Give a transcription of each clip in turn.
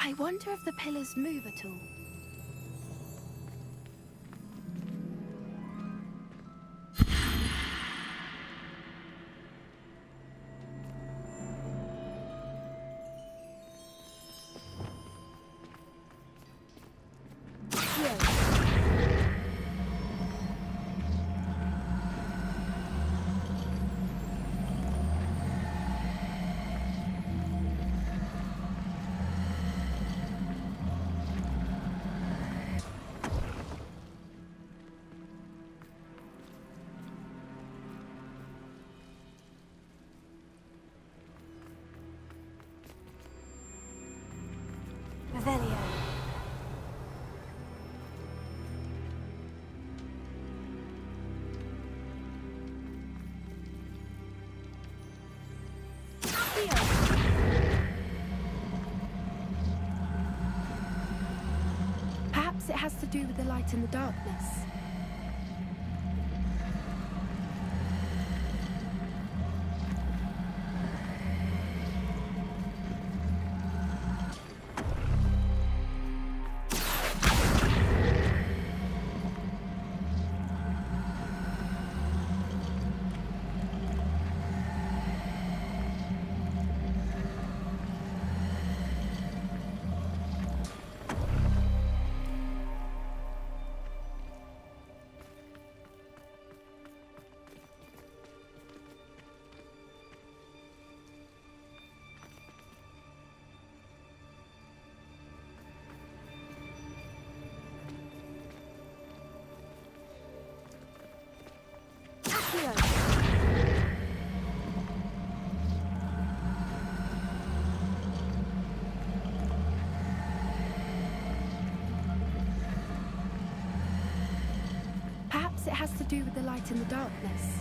I wonder if the pillars move at all. Revelio. Perhaps it has to do with the light in the darkness. Perhaps it has to do with the light in the darkness.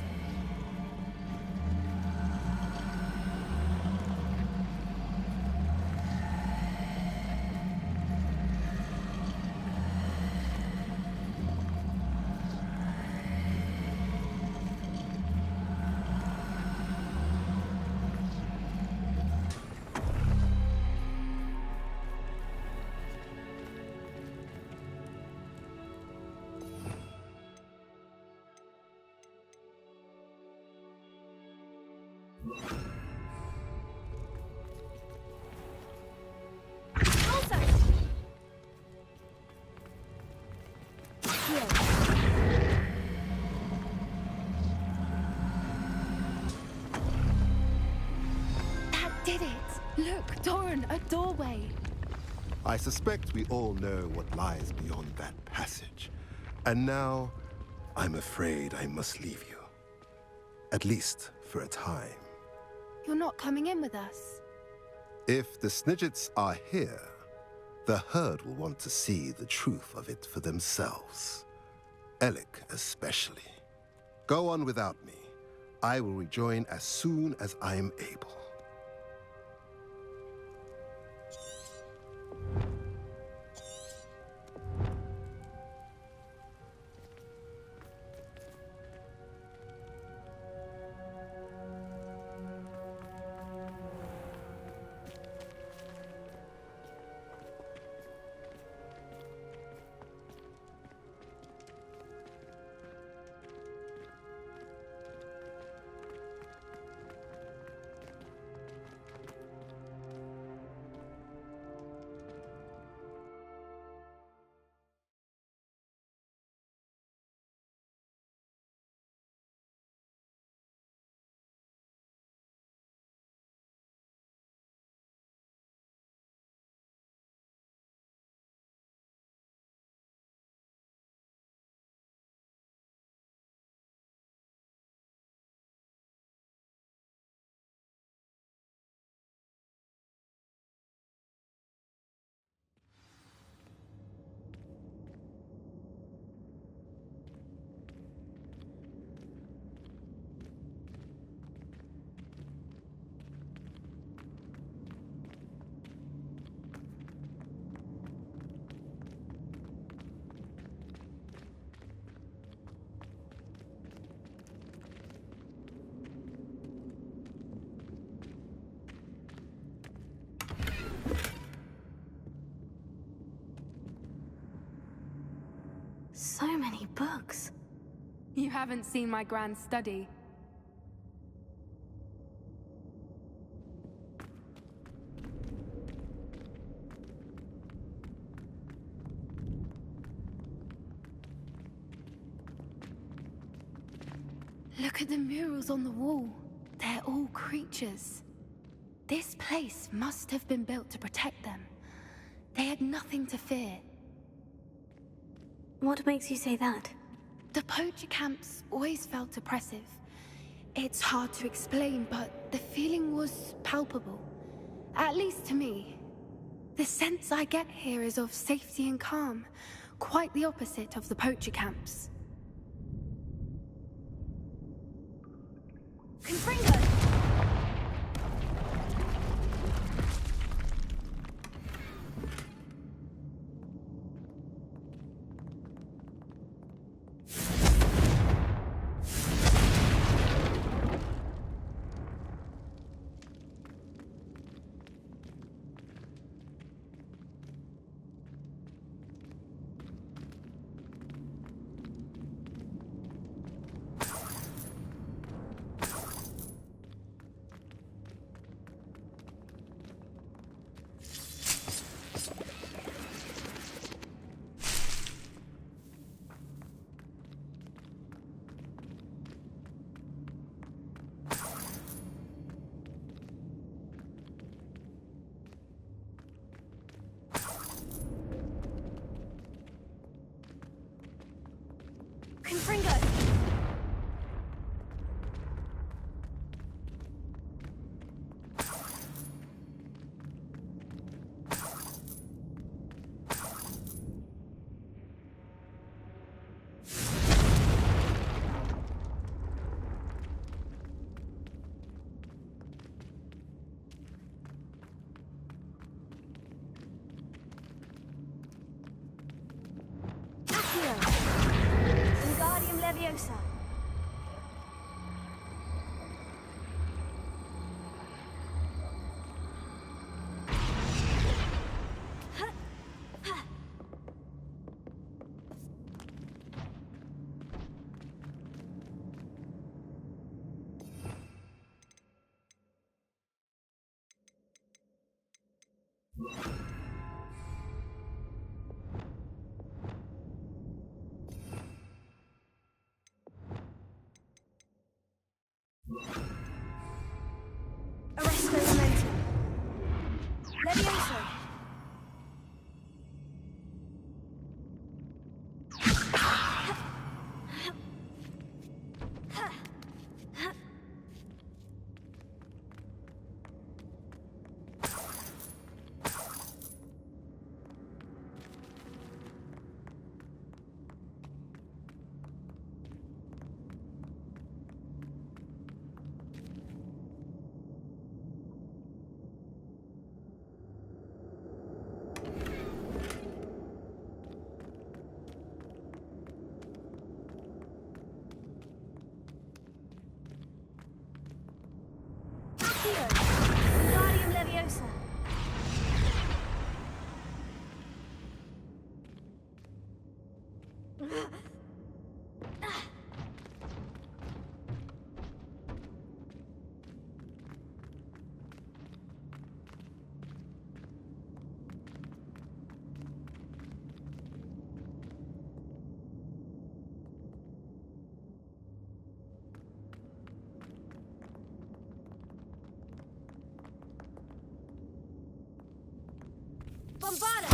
Did it! Look, Doran, a doorway! I suspect we all know what lies beyond that passage. And now, I'm afraid I must leave you. At least for a time. You're not coming in with us. If the Snidgets are here, the herd will want to see the truth of it for themselves. Alec especially. Go on without me. I will rejoin as soon as I am able. You haven't seen my grand study. Look at the murals on the wall. They're all creatures. This place must have been built to protect them. They had nothing to fear. What makes you say that? The poacher camps always felt oppressive. It's hard to explain, but the feeling was palpable. At least to me. The sense I get here is of safety and calm, quite the opposite of the poacher camps. Confringo! Confringo! Leviosa. Arresto momentum. Leviosa. Wingardium Leviosa. Bombarda!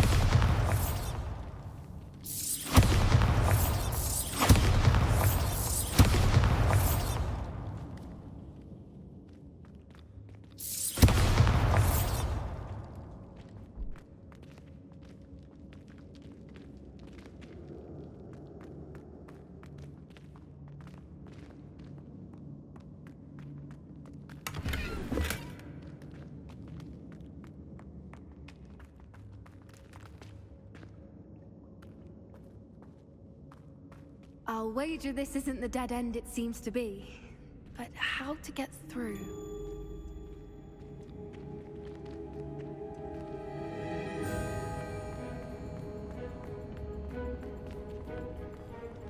I'll wager this isn't the dead end it seems to be. But how to get through?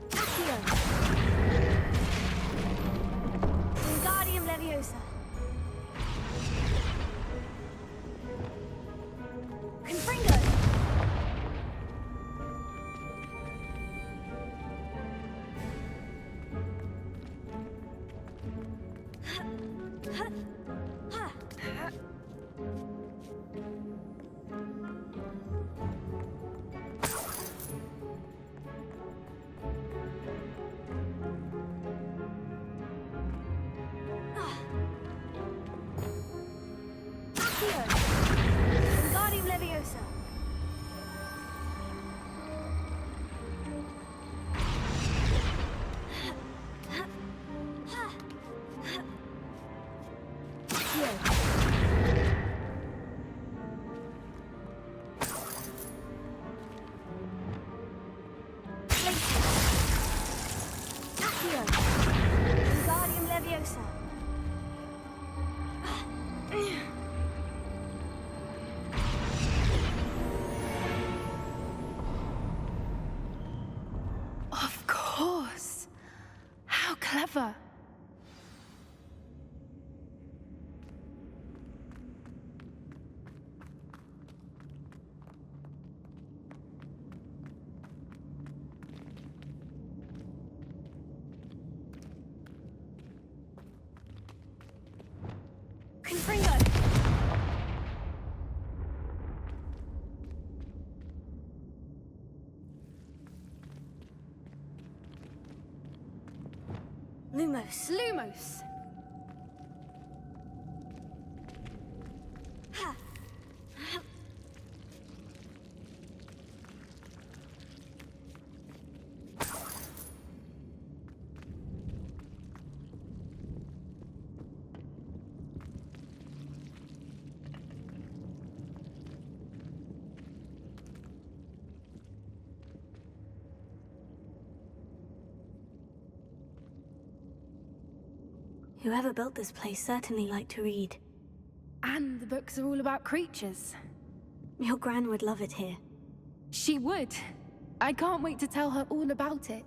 Accio! Never. Confringo! Lumos. Lumos! Ha! Whoever built this place certainly liked to read. And the books are all about creatures. Your Gran would love it here. She would. I can't wait to tell her all about it.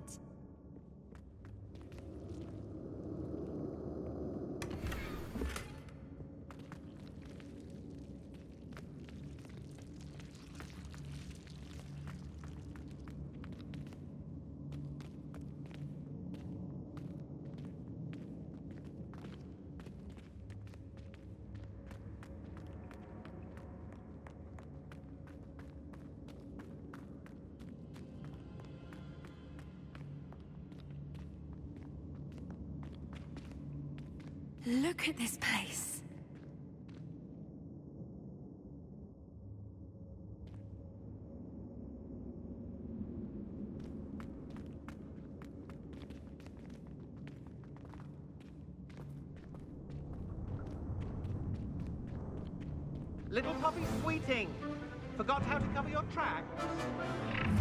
Look at this place. Little puppy sweeting! Forgot how to cover your tracks?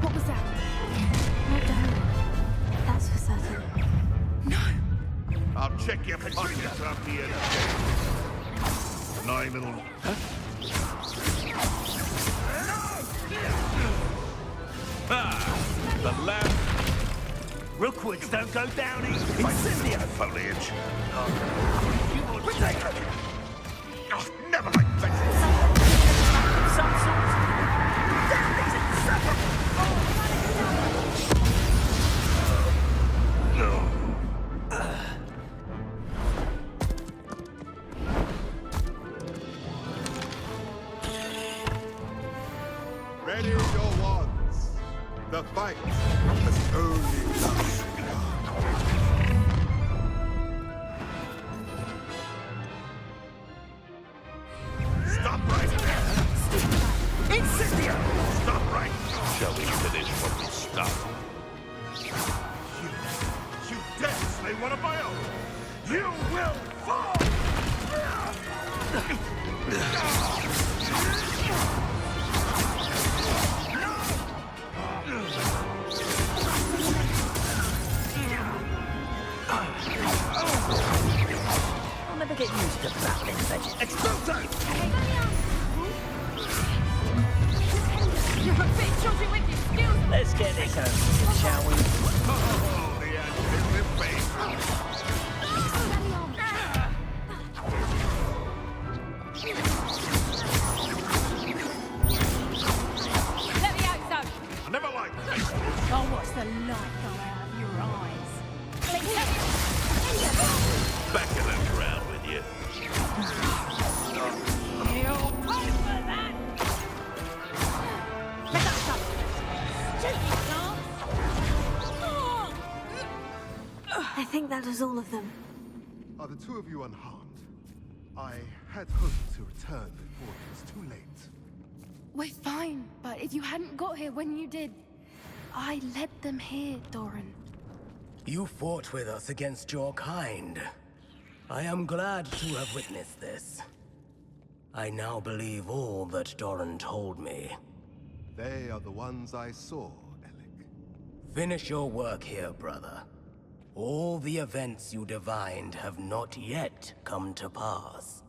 What was that? Not Darren. That's for certain. No! I'll check your pockets up the end. Nine little... Ah! The lamp! Rookwoods don't go down easy! Incendio! Foliage! Protect them! Oh, never like fences! Some sort! Damn these insufferable! Ready your wands. The fight has only just begun. Stop right there! Incendio! Stop right! Shall we finish what we started? You dare slay one of my own! You will fall! I'll never get used to battling veggies. Exploso! You're a bit shorty with your skills! Let's get this over, shall we? Oh, the anticipated face! Let me out, son! I never liked this. I'll watch the light go out of your eyes. Back of that ground with you. You'll pay for that! Let that son! I think that was all of them. Are the two of you unharmed? I had hoped to return before it was too late. We're fine, but if you hadn't got here when you did, I led them here, Doran. You fought with us against your kind. I am glad to have witnessed this. I now believe all that Doran told me. They are the ones I saw, Alec. Finish your work here, brother. All the events you divined have not yet come to pass.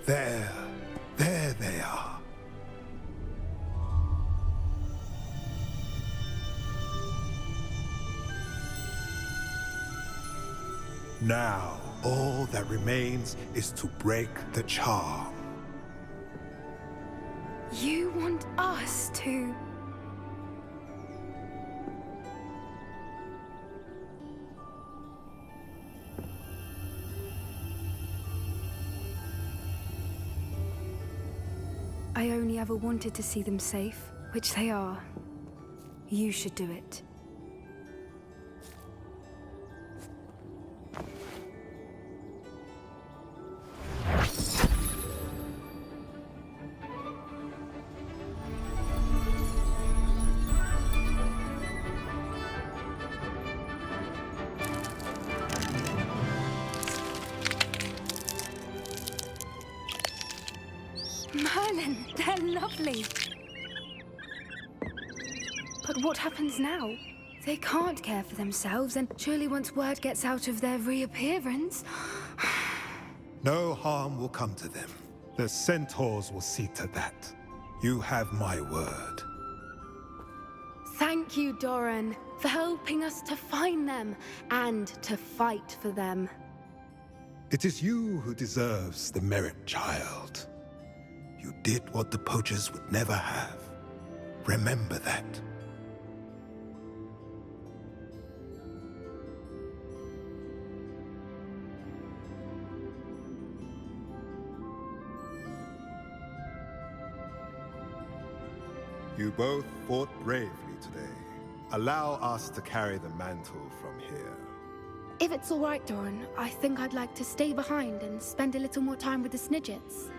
There they are. Now, all that remains is to break the charm. You want us to... I only ever wanted to see them safe, which they are. You should do it. Merlin, they're lovely. But what happens now? They can't care for themselves, and surely once word gets out of their reappearance... No harm will come to them. The centaurs will see to that. You have my word. Thank you, Doran, for helping us to find them and to fight for them. It is you who deserves the merit, child. You did what the poachers would never have. Remember that. You both fought bravely today. Allow us to carry the mantle from here. If it's all right, Doran, I think I'd like to stay behind and spend a little more time with the Snidgets.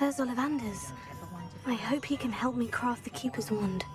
There's Ollivander's. I hope he can help me craft the Keeper's wand.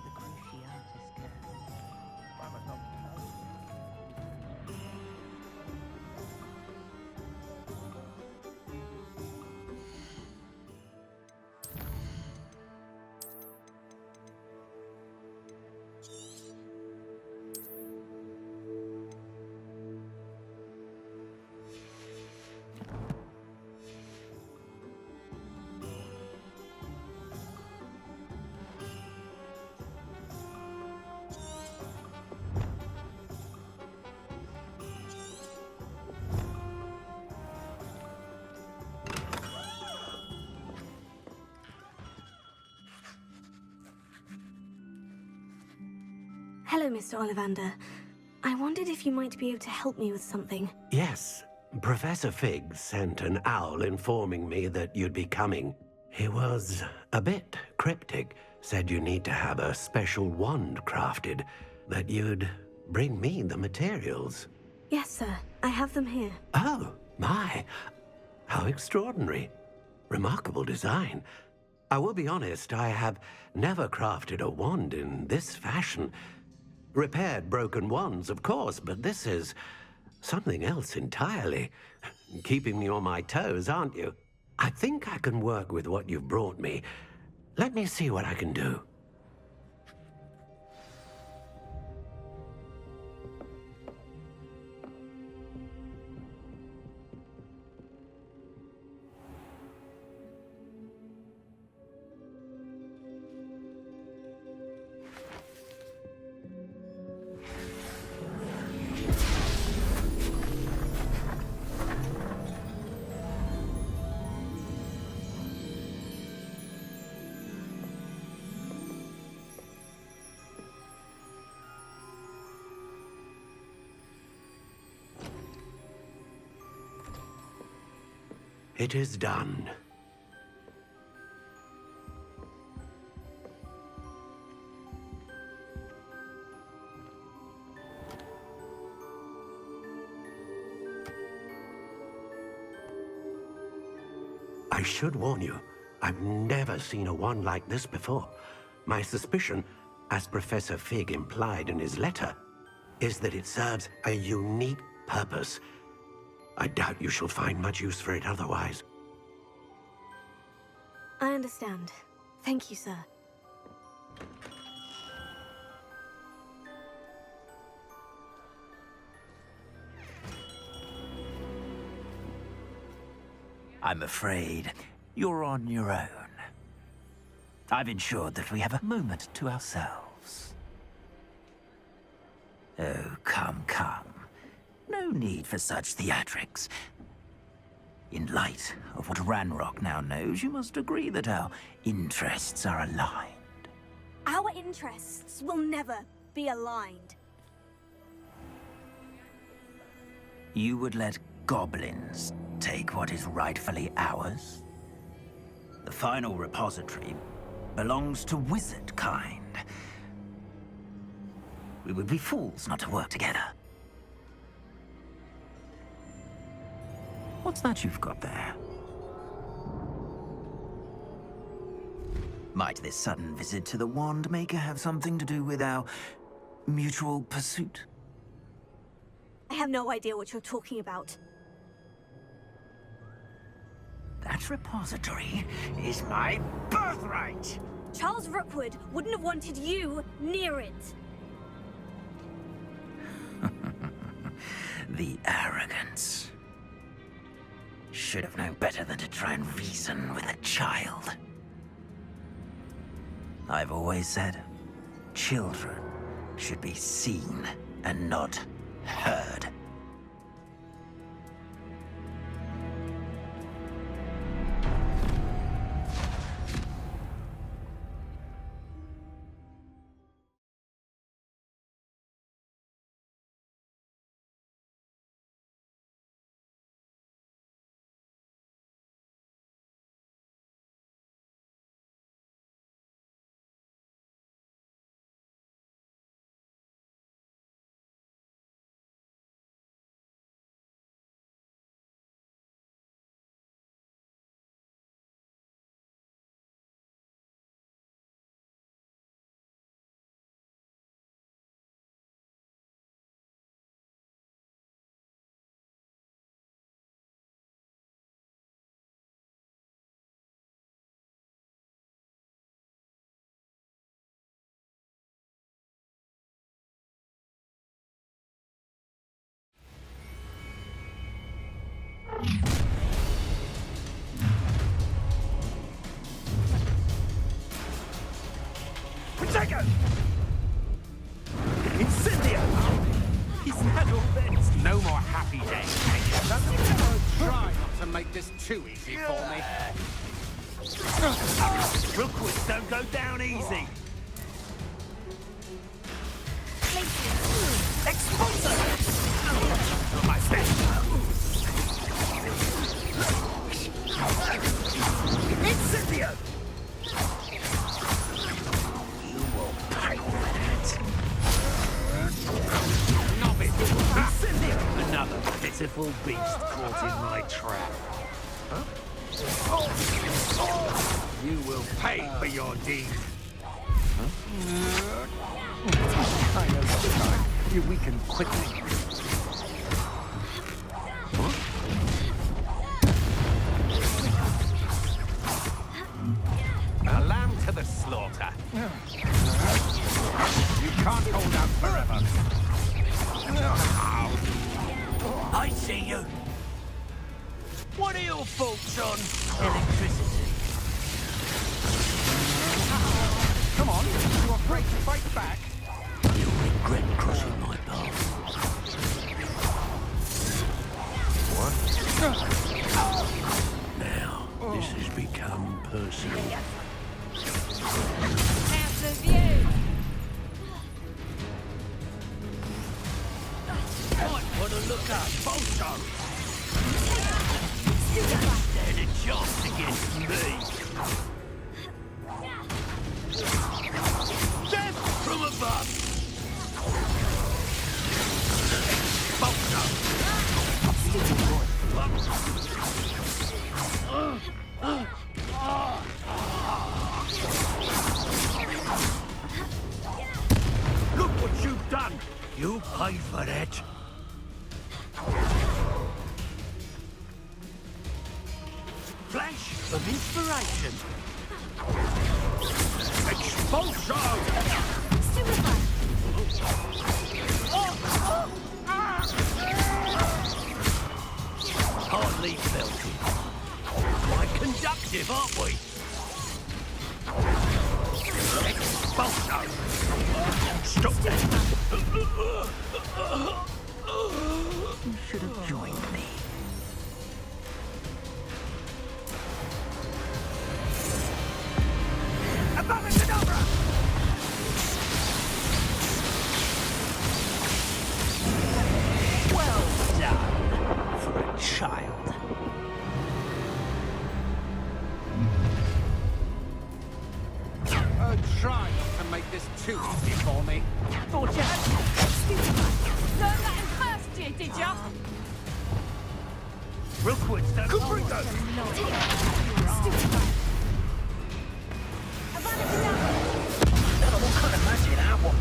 Hello, Mr. Ollivander. I wondered if you might be able to help me with something. Yes, Professor Fig sent an owl informing me that you'd be coming. He was a bit cryptic, said you need to have a special wand crafted, that you'd bring me the materials. Yes, sir. I have them here. Oh, my. How extraordinary. Remarkable design. I will be honest, I have never crafted a wand in this fashion. Repaired broken wands, of course, but this is something else entirely. Keeping me on my toes, aren't you? I think I can work with what you've brought me. Let me see what I can do. It is done. I should warn you, I've never seen a wand like this before. My suspicion, as Professor Fig implied in his letter, is that it serves a unique purpose. I doubt you shall find much use for it otherwise. I understand. Thank you, sir. I'm afraid you're on your own. I've ensured that we have a moment to ourselves. Oh, come, come. No need for such theatrics. In light of what Ranrock now knows, you must agree that our interests are aligned. Our interests will never be aligned. You would let goblins take what is rightfully ours? The final repository belongs to wizard kind. We would be fools not to work together. What's that you've got there? Might this sudden visit to the Wand Maker have something to do with our mutual pursuit? I have no idea what you're talking about. That repository is my birthright! Charles Rookwood wouldn't have wanted you near it. The arrogance. Should have known better than to try and reason with a child. I've always said, children should be seen and not heard. Fuego! Incendio! Is that all then? No more happy days. Try not to make this too easy for me. Rookwoods don't go down easy. Expulsor! My best. Incendio! You will pay for that. Novice! Incendio! Another pitiful beast caught in my trap. You will pay for your deed. I know this time. You weaken quickly. A lamb to the slaughter. You can't hold out forever. I see you. What are your thoughts on electricity? Come on, you afraid to fight back? You'll regret crossing my path. Now, this has become personal. Out of view! Might want to look up Bolto. Stand a chance against me. Death from above. Look what you've done. You pay for that. Flash of inspiration. Expulso! Hardly felt it. Quite conductive, aren't we? Expulso! Stop that! You should have joined me. Abracadabra! Well done for a child. Try not to make this too easy for me. Thought you had Learn that in first year, did ya? Rookwoods don't Stupefy! What kind of magic that one?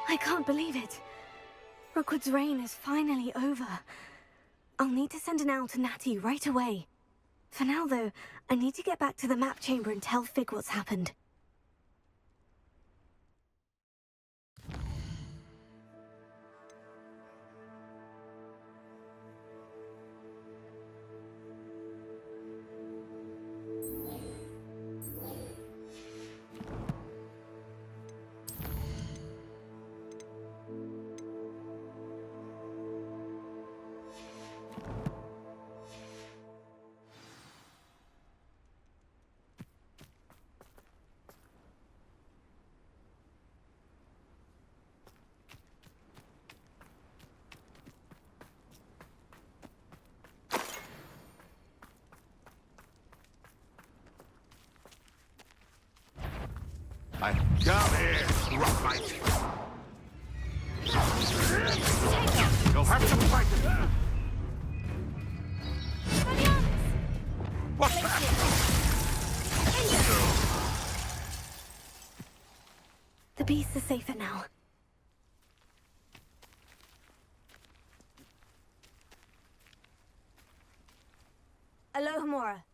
I can't believe it. Rookwood's reign is finally over. I'll need to send an owl to Natty right away. For now, though, I need to get back to the map chamber and tell Fig what's happened. I come here, Rocklight. You'll have to fight it. What's that? The beasts are safer now. Alohomora.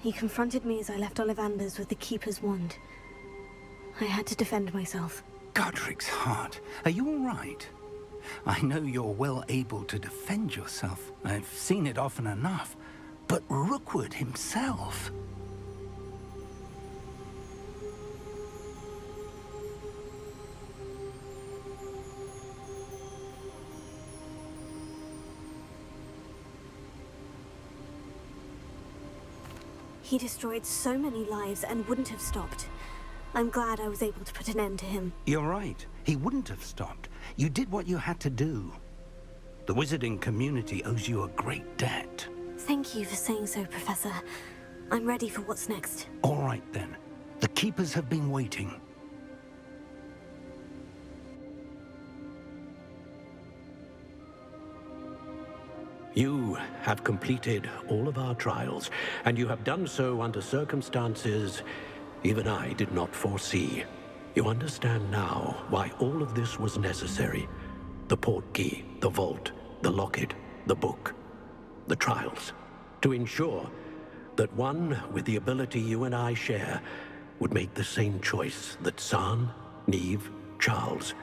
He confronted me as I left Ollivander's with the Keeper's wand. I had to defend myself. Godric's heart. Are you all right? I know you're well able to defend yourself. I've seen it often enough. But Rookwood himself... He destroyed so many lives and wouldn't have stopped. I'm glad I was able to put an end to him. You're right. He wouldn't have stopped. You did what you had to do. The wizarding community owes you a great debt. Thank you for saying so, Professor. I'm ready for what's next. All right, then. The Keepers have been waiting. You have completed all of our trials, and you have done so under circumstances even I did not foresee. You understand now why all of this was necessary. The portkey, the vault, the locket, the book, the trials. To ensure that one with the ability you and I share would make the same choice that San, Neve, Charles,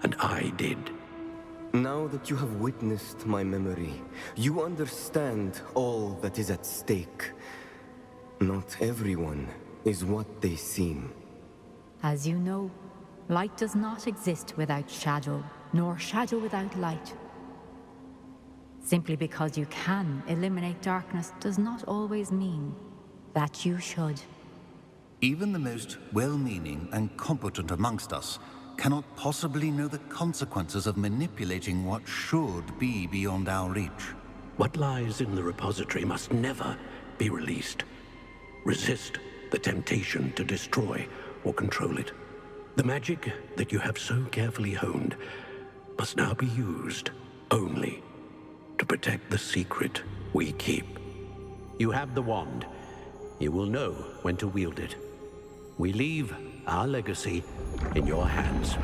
and I did. Now that you have witnessed my memory, you understand all that is at stake. Not everyone is what they seem. As you know, light does not exist without shadow, nor shadow without light. Simply because you can eliminate darkness does not always mean that you should. Even the most well-meaning and competent amongst us cannot possibly know the consequences of manipulating what should be beyond our reach. What lies in the repository must never be released. Resist the temptation to destroy or control it. The magic that you have so carefully honed must now be used only to protect the secret we keep. You have the wand. You will know when to wield it. We leave our legacy in your hands.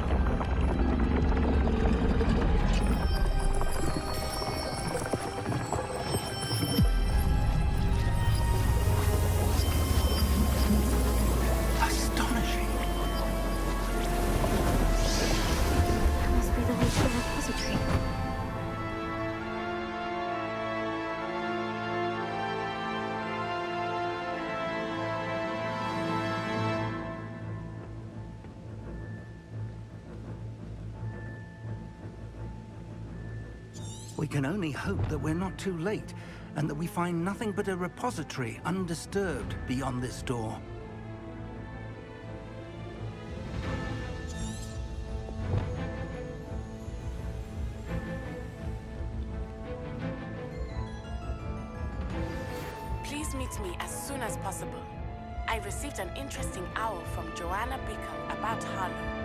Astonishing. That must be the way to the repository. We can only hope that we're not too late, and that we find nothing but a repository undisturbed beyond this door. Please meet me as soon as possible. I received an interesting owl from Joanna Bickle about Harlow.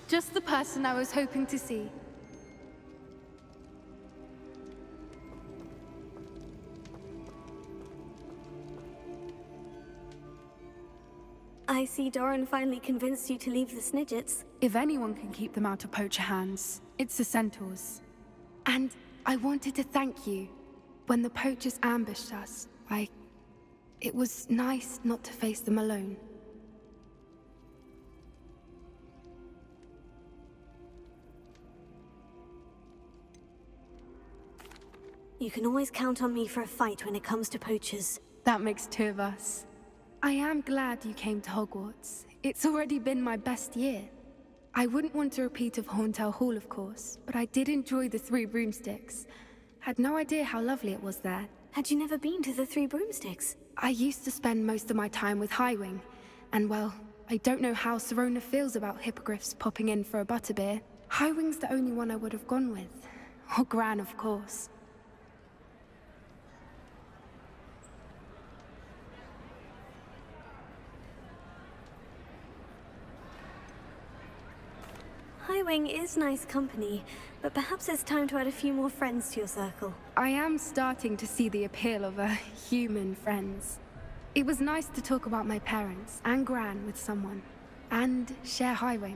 Just the person I was hoping to see. I see Doran finally convinced you to leave the Snidgets. If anyone can keep them out of poacher hands, it's the centaurs. And I wanted to thank you. When the poachers ambushed us, it was nice not to face them alone. You can always count on me for a fight when it comes to poachers. That makes two of us. I am glad you came to Hogwarts. It's already been my best year. I wouldn't want a repeat of Horntail Hall, of course, but I did enjoy the Three Broomsticks. Had no idea how lovely it was there. Had you never been to the Three Broomsticks? I used to spend most of my time with Highwing, and well, I don't know how Serona feels about hippogriffs popping in for a butterbeer. Highwing's the only one I would have gone with. Or Gran, of course. Highwing is nice company, but perhaps it's time to add a few more friends to your circle. I am starting to see the appeal of human friends. It was nice to talk about my parents and Gran with someone, and share Highwing.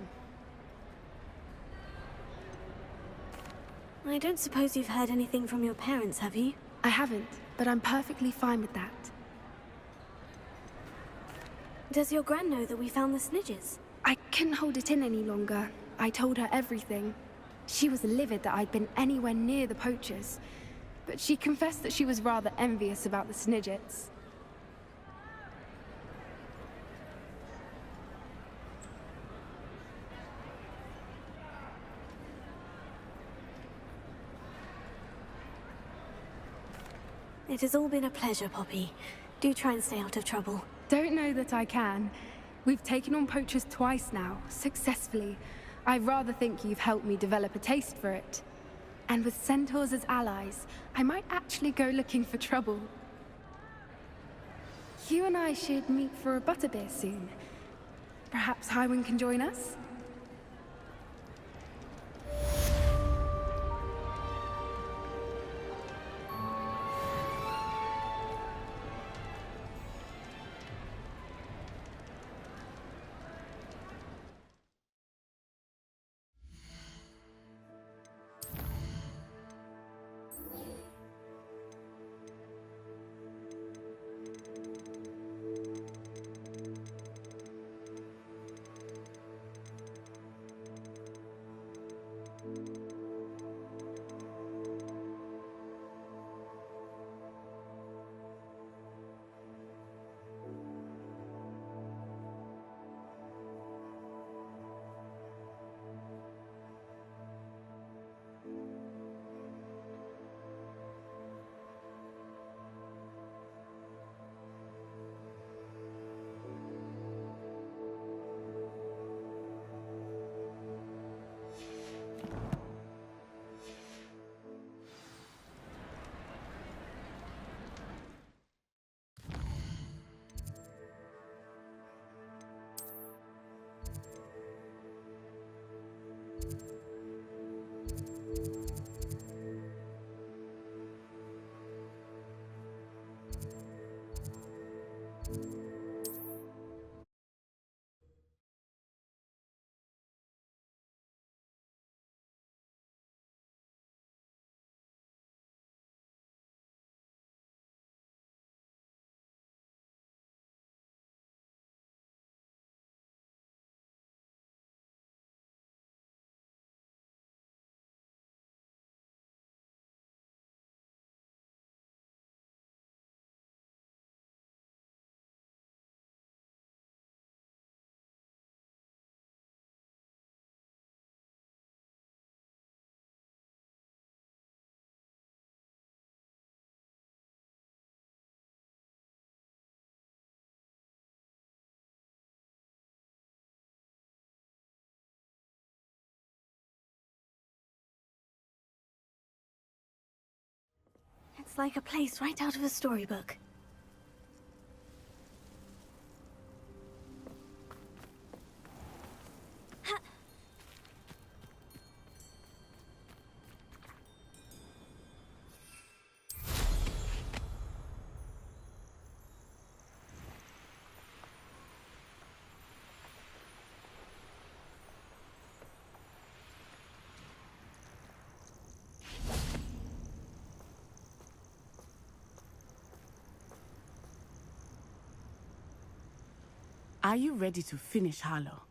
I don't suppose you've heard anything from your parents, have you? I haven't, but I'm perfectly fine with that. Does your Gran know that we found the Snidgets? I couldn't hold it in any longer. I told her everything. She was livid that I'd been anywhere near the poachers, but she confessed that she was rather envious about the Snidgets. It has all been a pleasure, Poppy. Do try and stay out of trouble. Don't know that I can. We've taken on poachers twice now, successfully. I rather think you've helped me develop a taste for it. And with centaurs as allies, I might actually go looking for trouble. You and I should meet for a butterbeer soon. Perhaps Highwing can join us? like a place right out of a storybook. Are you ready to finish Harlow?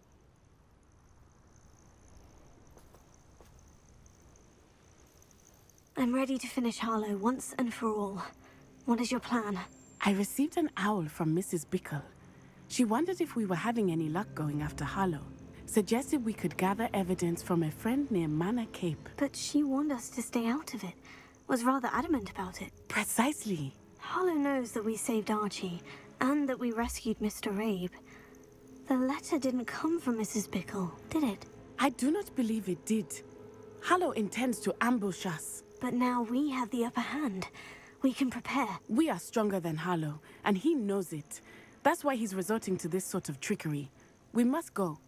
I'm ready to finish Harlow once and for all. What is your plan? I received an owl from Mrs. Bickle. She wondered if we were having any luck going after Harlow. Suggested we could gather evidence from a friend near Manor Cape. But she warned us to stay out of it. Was rather adamant about it. Precisely. Harlow knows that we saved Archie, and that we rescued Mr. Abe. The letter didn't come from Mrs. Bickle, did it? I do not believe it did. Harlow intends to ambush us. But now we have the upper hand. We can prepare. We are stronger than Harlow, and he knows it. That's why he's resorting to this sort of trickery. We must go.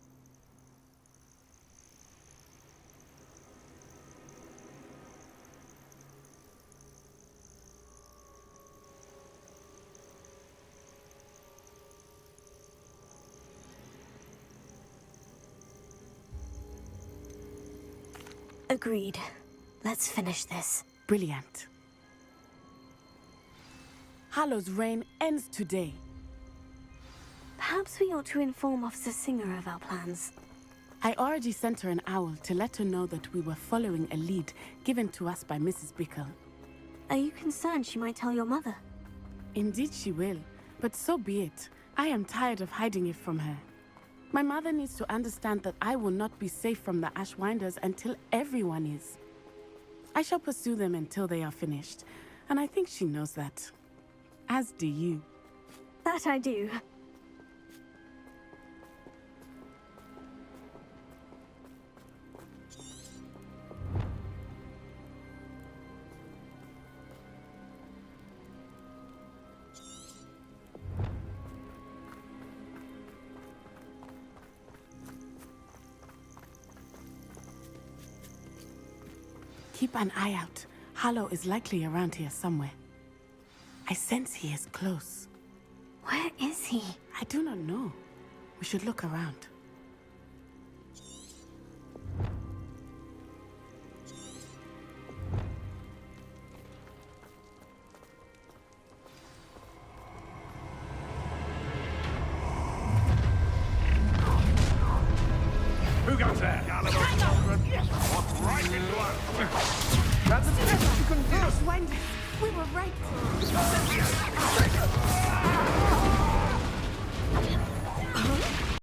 Agreed. Let's finish this. Brilliant. Harlow's reign ends today. Perhaps we ought to inform Officer Singer of our plans. I already sent her an owl to let her know that we were following a lead given to us by Mrs. Bickle. Are you concerned she might tell your mother? Indeed she will, but so be it. I am tired of hiding it from her. My mother needs to understand that I will not be safe from the Ashwinders until everyone is. I shall pursue them until they are finished, and I think she knows that. As do you. That I do. Keep an eye out. Harlow is likely around here somewhere. I sense he is close. Where is he? I do not know. We should look around. Who goes there? What's right into us? That's the best you can do. Ashwinders! We were right!